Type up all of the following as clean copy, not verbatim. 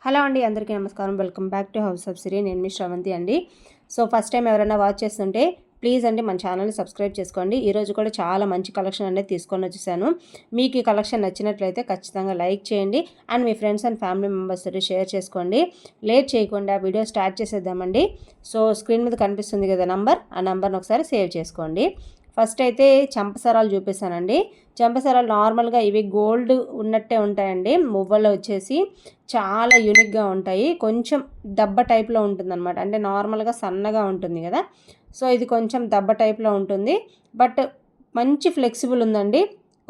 Hello అండి, అందరికీ నమస్కారం. Welcome back to house of Siri. నేను మీ శ్రవంతి అండి. సో ఫస్ట్ టైం ఎవరైనా వాచ్ చేస్తుంటే ప్లీజ్ అండి మన ఛానల్ని సబ్స్క్రైబ్ చేసుకోండి. ఈరోజు కూడా చాలా మంచి కలెక్షన్ అనేది తీసుకొని వచ్చేసాను. మీకు ఈ కలెక్షన్ నచ్చినట్లయితే ఖచ్చితంగా లైక్ చేయండి and me friends and family members తోటి షేర్ చేసుకోండి. లేట్ చేయకుండా వీడియో స్టార్ట్ చేసేద్దామండి. సో స్క్రీన్ మీద కనిపిస్తుంది కదా నంబర్, ఆ నెంబర్ని ఒకసారి సేవ్ చేసుకోండి. ఫస్ట్ అయితే చంపసరాలు చూపిస్తానండి. చంపసరాలు నార్మల్గా ఇవి గోల్డ్ ఉన్నట్టే ఉంటాయండి. మువ్వలు వచ్చేసి చాలా యూనిక్గా ఉంటాయి. కొంచెం దెబ్బ టైప్లో ఉంటుందన్నమాట. అంటే నార్మల్గా సన్నగా ఉంటుంది కదా, సో ఇది కొంచెం దెబ్బ టైప్లో ఉంటుంది. బట్ మంచి ఫ్లెక్సిబుల్ ఉందండి.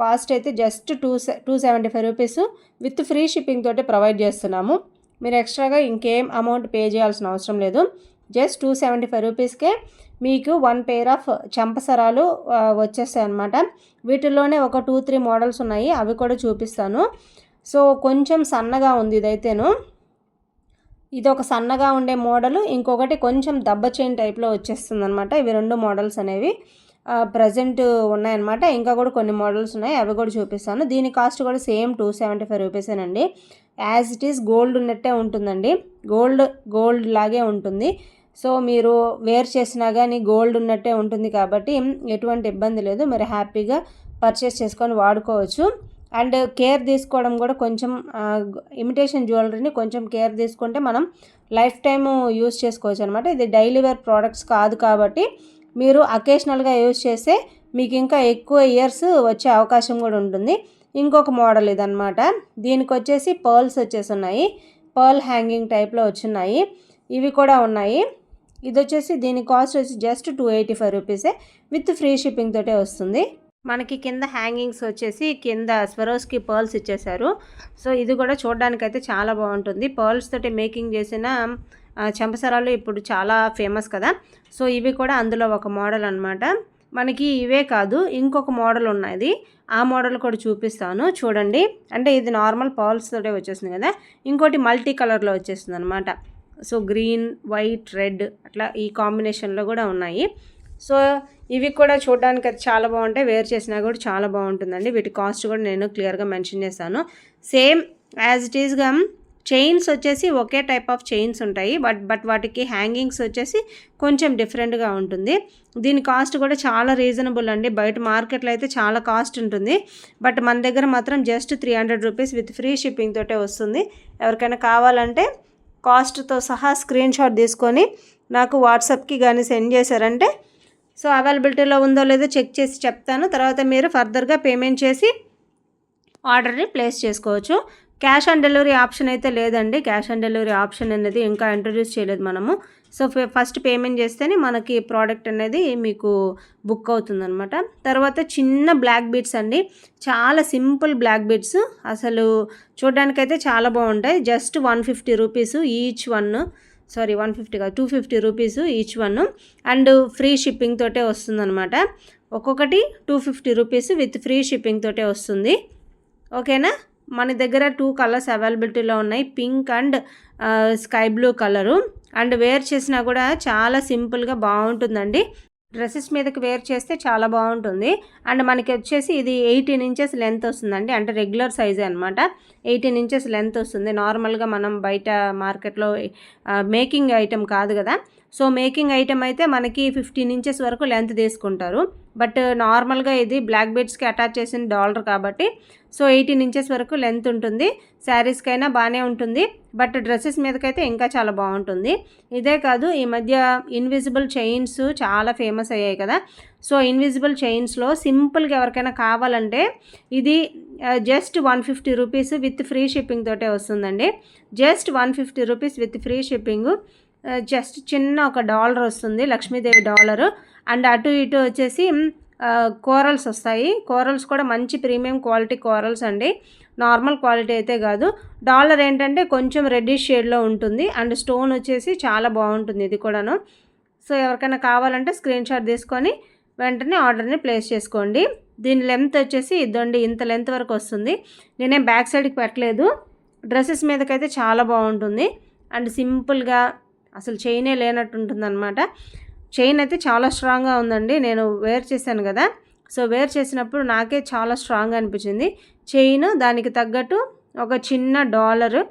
కాస్ట్ అయితే just 275 rupees with free shipping తోటి ప్రొవైడ్ చేస్తున్నాము. మీరు ఎక్స్ట్రాగా ఇంకేం అమౌంట్ పే చేయాల్సిన అవసరం లేదు. జస్ట్ 275 రూపీస్కే మీకు 1 పెయిర్ ఆఫ్ చంపసరాలు వచ్చేస్తాయి అన్నమాట. వీటిల్లోనే ఒక 2-3 మోడల్స్ ఉన్నాయి, అవి కూడా చూపిస్తాను. సో కొంచెం సన్నగా ఉంది ఇదైతేను. ఇది ఒక సన్నగా ఉండే మోడలు, ఇంకొకటి కొంచెం దెబ్బ చైన్ టైప్లో వచ్చేస్తుంది అనమాట. ఇవి 2 మోడల్స్ అనేవి ప్రజెంట్ ఉన్నాయన్నమాట. ఇంకా కూడా కొన్ని మోడల్స్ ఉన్నాయి, అవి కూడా చూపిస్తాను. దీని కాస్ట్ కూడా సేమ్ 275 రూపీసేనండి. యాజ్ ఇట్ ఈస్ గోల్డ్ ఉన్నట్టే ఉంటుందండి. గోల్డ్ లాగే ఉంటుంది. సో మీరు వేర్ చేసినా కానీ గోల్డ్ ఉన్నట్టే ఉంటుంది కాబట్టి ఎటువంటి ఇబ్బంది లేదు. మీరు హ్యాపీగా పర్చేస్ చేసుకొని వాడుకోవచ్చు. అండ్ కేర్ తీసుకోవడం కూడా కొంచెం ఇమిటేషన్ జ్యువెలరీని కొంచెం కేర్ తీసుకుంటే మనం లైఫ్ టైము యూస్ చేసుకోవచ్చు అనమాట. ఇది డైలీ వేర్ ప్రోడక్ట్స్ కాదు కాబట్టి మీరు అకేషనల్గా యూజ్ చేస్తే మీకు ఇంకా ఎక్కువ ఇయర్స్ వచ్చే అవకాశం కూడా ఉంటుంది. ఇంకొక మోడల్ ఇదనమాట. దీనికి వచ్చేసి పర్ల్స్ వచ్చేసి ఉన్నాయి, పర్ల్ హ్యాంగింగ్ టైప్లో వచ్చున్నాయి. ఇవి కూడా ఉన్నాయి. ఇది వచ్చేసి దీని కాస్ట్ వచ్చి జస్ట్ 285 రూపీసే విత్ ఫ్రీ షిప్పింగ్ తోటే వస్తుంది. మనకి కింద హ్యాంగింగ్స్ వచ్చేసి కింద స్వరోస్కి పర్ల్స్ ఇచ్చేసారు. సో ఇది కూడా చూడడానికైతే చాలా బాగుంటుంది. పర్ల్స్ తోటి మేకింగ్ చేసిన చంపసరాలు ఇప్పుడు చాలా ఫేమస్ కదా. సో ఇవి కూడా అందులో ఒక మోడల్ అనమాట. మనకి ఇవే కాదు, ఇంకొక మోడల్ ఉన్నది, ఆ మోడల్ కూడా చూపిస్తాను చూడండి. అంటే ఇది నార్మల్ పర్ల్స్ తోటే వచ్చేసింది కదా, ఇంకోటి మల్టీ కలర్లో వచ్చేస్తుంది అనమాట. సో గ్రీన్, వైట్, రెడ్ అట్లా ఈ కాంబినేషన్లో కూడా ఉన్నాయి. సో ఇవి కూడా చూడడానికి అది చాలా బాగుంటాయి, వేర్ చేసినా కూడా చాలా బాగుంటుందండి. వీటి కాస్ట్ కూడా నేను క్లియర్గా మెన్షన్ చేస్తాను. సేమ్ యాజ్ ఇట్ ఈస్గా చైన్స్ వచ్చేసి ఒకే టైప్ ఆఫ్ చైన్స్ ఉంటాయి, బట్ వాటికి హ్యాంగింగ్స్ వచ్చేసి కొంచెం డిఫరెంట్గా ఉంటుంది. దీని కాస్ట్ కూడా చాలా రీజనబుల్ అండి. బయట మార్కెట్లో అయితే చాలా కాస్ట్ ఉంటుంది, బట్ మన దగ్గర మాత్రం just 300 rupees with free shipping తోటే వస్తుంది. ఎవరికైనా కావాలంటే కాస్ట్తో సహా స్క్రీన్ షాట్ తీసుకొని నాకు వాట్సాప్కి కానీ సెండ్ చేశారంటే సో అవైలబిలిటీలో ఉందో లేదో చెక్ చేసి చెప్తాను. తర్వాత మీరు ఫర్దర్గా పేమెంట్ చేసి ఆర్డర్ని ప్లేస్ చేసుకోవచ్చు. క్యాష్ ఆన్ డెలివరీ ఆప్షన్ అయితే లేదండి. క్యాష్ ఆన్ డెలివరీ ఆప్షన్ అనేది ఇంకా ఇంట్రడ్యూస్ చేయలేదు మనము. సో ఫస్ట్ పేమెంట్ చేస్తేనే మనకి ప్రోడక్ట్ అనేది మీకు బుక్ అవుతుందన్నమాట. తర్వాత చిన్న బ్లాక్ బీడ్స్ అండి, చాలా సింపుల్ బ్లాక్ బీడ్స్, అసలు చూడడానికైతే చాలా బాగుంటాయి. Just 150 rupees each one. 150 కాదు, 250 rupees each one. And free shipping తోటే వస్తుందన్నమాట. ఒక్కొక్కటి 250 రూపీస్ విత్ ఫ్రీ షిప్పింగ్ తోటే వస్తుంది. ఓకేనా. మన దగ్గర 2 కలర్స్ అవైలబిలిటీలో ఉన్నాయి, pink and sky blue colour. And wear చేసినా కూడా చాలా సింపుల్గా బాగుంటుందండి. డ్రెస్సెస్ మీదకి వేర్ చేస్తే చాలా బాగుంటుంది. అండ్ మనకి వచ్చేసి ఇది 18 ఇంచెస్ లెంత్ వస్తుందండి. అంటే రెగ్యులర్ సైజే అనమాట. 18 ఇంచెస్ లెంత్ వస్తుంది. నార్మల్గా మనం బయట మార్కెట్లో మేకింగ్ ఐటెం కాదు కదా. సో మేకింగ్ ఐటెం అయితే మనకి 15 ఇంచెస్ వరకు లెంత్ తీసుకుంటారు. బట్ నార్మల్గా ఇది బ్లాక్ బీడ్స్కి అటాచ్ చేసిన డాలర్ కాబట్టి సో 18 ఇంచెస్ వరకు లెంత్ ఉంటుంది. శారీస్కైనా బాగానే ఉంటుంది, బట్ డ్రెస్సెస్ మీదకైతే ఇంకా చాలా బాగుంటుంది. ఇదే కాదు, ఈ మధ్య ఇన్విజిబుల్ చైన్స్ చాలా ఫేమస్ అయ్యాయి కదా. సో ఇన్విజిబుల్ చైన్స్లో సింపుల్గా ఎవరికైనా కావాలంటే ఇది just 150 rupees with free shipping తోటే వస్తుందండి. Just 150 rupees with free shipping. Just చిన్న ఒక డాలర్ వస్తుంది, లక్ష్మీదేవి డాలరు. అండ్ అటు ఇటు వచ్చేసి కోరల్స్ వస్తాయి. కోరల్స్ కూడా మంచి ప్రీమియం క్వాలిటీ కోరల్స్ అండి, నార్మల్ క్వాలిటీ అయితే కాదు. డాలర్ ఏంటంటే కొంచెం రెడ్డిష్ షేడ్లో ఉంటుంది. అండ్ స్టోన్ వచ్చేసి చాలా బాగుంటుంది ఇది కూడాను. సో ఎవరికైనా కావాలంటే స్క్రీన్ షాట్ తీసుకొని వెంటనే ఆర్డర్ని ప్లేస్ చేసుకోండి. దీని లెంత్ వచ్చేసి ఇదండి, ఇంత లెంత్ వరకు వస్తుంది. నేనేం బ్యాక్ సైడ్కి పెట్టలేదు. డ్రెస్సెస్ మీదకైతే చాలా బాగుంటుంది. అండ్ సింపుల్గా అసలు చైనే లేనట్టు ఉంటుంది అనమాట. చైన్ అయితే చాలా స్ట్రాంగ్గా ఉందండి. నేను వేర్ చేశాను కదా, సో వేర్ చేసినప్పుడు నాకే చాలా స్ట్రాంగ్గా అనిపించింది చైన్. దానికి తగ్గట్టు ఒక చిన్న డాలరు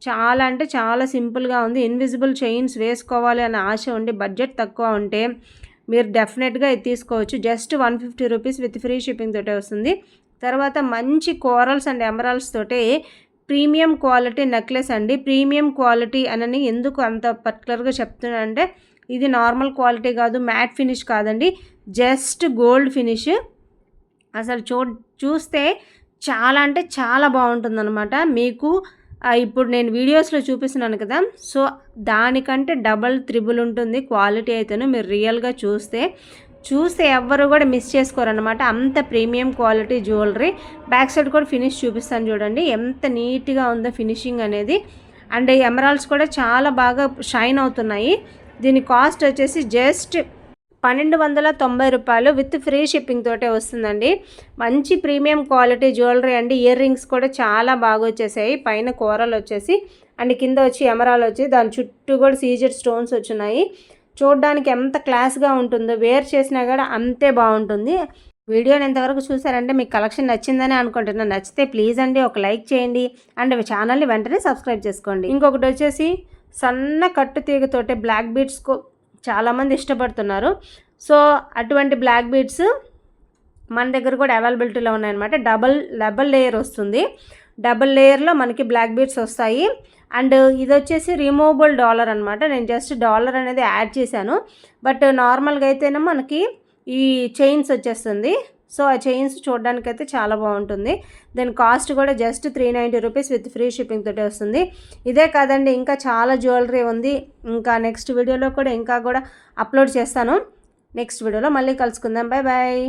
చాలా అంటే చాలా సింపుల్గా ఉంది. ఇన్విజిబుల్ చైన్స్ వేసుకోవాలి అనే ఆశ ఉండి బడ్జెట్ తక్కువ ఉంటే మీరు డెఫినెట్గా ఇది తీసుకోవచ్చు. Just 150 rupees with free shipping తోటే వస్తుంది. తర్వాత మంచి కోరల్స్ అండ్ ఎమరాల్డ్స్ తోటి ప్రీమియం క్వాలిటీ నెక్లెస్ అండి. ప్రీమియం క్వాలిటీ అని ఎందుకు అంత పర్టికులర్గా చెప్తున్నానంటే ఇది నార్మల్ క్వాలిటీ కాదు, మ్యాట్ ఫినిష్ కాదండి, జస్ట్ గోల్డ్ ఫినిష్. అసలు చూస్తే చాలా అంటే చాలా బాగుంటుందన్నమాట. మీకు ఇప్పుడు నేను వీడియోస్లో చూపిస్తున్నాను కదా, సో దానికంటే డబల్ త్రిబుల్ ఉంటుంది క్వాలిటీ అయితేను. మీరు రియల్గా చూస్తే ఎవ్వరు కూడా మిస్ చేసుకోరన్నమాట. అంత premium quality jewellery. Back side కూడా ఫినిష్ చూపిస్తాను చూడండి, ఎంత నీట్గా ఉందో ఫినిషింగ్ అనేది. అండ్ ఎమరాల్డ్స్ కూడా చాలా బాగా షైన్ అవుతున్నాయి. దీని కాస్ట్ వచ్చేసి జస్ట్ 1290 రూపాయలు విత్ ఫ్రీ షిప్పింగ్ తోటే వస్తుందండి. మంచి ప్రీమియం క్వాలిటీ జ్యువెలరీ అండి. ఇయర్ రింగ్స్ కూడా చాలా బాగా వచ్చేసాయి. పైన కూరలు వచ్చేసి అండ్ కింద వచ్చి ఎమరాల్ వచ్చి దాని చుట్టూ కూడా సీజెడ్ స్టోన్స్ వచ్చినాయి. చూడడానికి ఎంత క్లాస్గా ఉంటుందో, వేర్ చేసినా కూడా అంతే బాగుంటుంది. వీడియోని ఎంతవరకు చూసారంటే మీకు కలెక్షన్ నచ్చిందని అనుకుంటున్నాను. నచ్చితే ప్లీజ్ అండి ఒక లైక్ చేయండి అండ్ ఛానల్ని వెంటనే సబ్స్క్రైబ్ చేసుకోండి. ఇంకొకటి వచ్చేసి సన్న కట్టు తీగతోటే బ్లాక్ బీడ్స్ చాలామంది ఇష్టపడుతున్నారు. సో అటువంటి బ్లాక్ బీడ్స్ మన దగ్గర కూడా అవైలబిలిటీలో ఉన్నాయన్నమాట. డబల్ లేయర్ వస్తుంది. డబల్ లేయర్లో మనకి బ్లాక్ బీడ్స్ వస్తాయి. అండ్ ఇది వచ్చేసి రిమూవబుల్ డాలర్ అనమాట. నేను జస్ట్ డాలర్ అనేది యాడ్ చేశాను. బట్ నార్మల్గా అయితేనే మనకి ఈ చైన్స్ వచ్చేస్తుంది. సో ఆ చైన్స్ చూడడానికైతే చాలా బాగుంటుంది. దాని కాస్ట్ కూడా just 390 rupees with free shipping తోటే వస్తుంది. ఇదే కాదండి, ఇంకా చాలా జ్యువెలరీ ఉంది. ఇంకా నెక్స్ట్ వీడియోలో కూడా ఇంకా అప్లోడ్ చేస్తాను. నెక్స్ట్ వీడియోలో మళ్ళీ కలుసుకుందాం. Bye bye.